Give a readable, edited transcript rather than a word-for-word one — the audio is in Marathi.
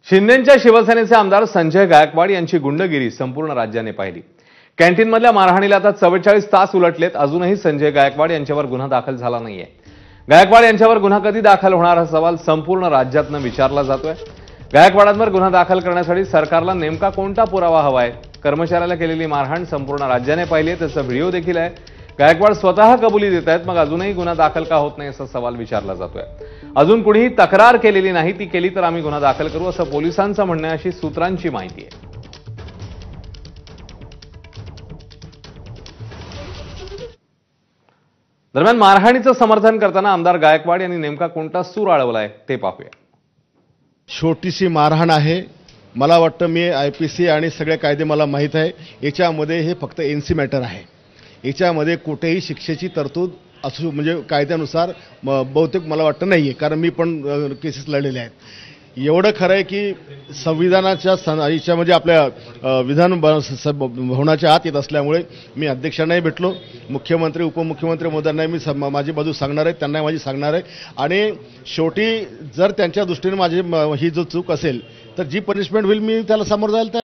शिंदेंच्या शिवसेनेचे आमदार संजय गायकवाड यांची गुंडगिरी संपूर्ण राज्याने पाहिली। कॅन्टीनमधल्या मारहाणीला आता 44 तास उलटलेत, अजूनही संजय गायकवाड यांच्यावर गुन्हा दाखल झाला नाहीये। गायकवाड यांच्यावर गुन्हा कधी दाखल होणार हा सवाल संपूर्ण राज्यातनं विचारला जातोय। गायकवाडांवर गुन्हा दाखल करण्यासाठी सरकारला नेमका कोणता पुरावा हवाय? कर्मचाऱ्याला केलेली मारहाण संपूर्ण राज्याने पाहिली आहे, त्याचा व्हिडिओ देखील आहे। गायकवाड स्वतः कबुली देत आहेत, मग अजूनही गुन्हा दाखल का होत नाही असा सवाल विचारला जातोय। अजून कुणीही तक्रार केलेली नाही, ती केली तर आम्ही गुन्हा दाखल करू असं पोलिसांचं म्हणणं आहे, अशी सूत्रांची माहिती आहे। दरम्यान मारहाणीचं समर्थन करताना आमदार गायकवाड यांनी नेमका कोणता सूर आळवलाय ते पाहूया। छोटीशी मारहाण आहे। मला वाटतं मी आयपीसी आणि सगळे कायदे मला माहीत आहे। याच्यामध्ये हे फक्त एनसी मॅटर आहे। याच्यामध्ये कुठेही शिक्षेची तरतूद असू म्हणजे कायद्यानुसार बहुतेक मला वाटतं नाहीये, कारण मी पण केसेस लढलेले आहेत। एवढं खरं आहे की संविधानाच्या याच्यामध्ये आपल्या विधान भवनाच्या आत येत असल्यामुळे मी अध्यक्षांनाही भेटलो, मुख्यमंत्री उपमुख्यमंत्री महोदयांना मी माझी बाजू सांगणार आहे, त्यांना माझी सांगणार आहे। आणि शेवटी जर त्यांच्या दृष्टीने माझी ही जो चूक असेल तर जी पनिशमेंट होईल मी त्याला सामोरं जायला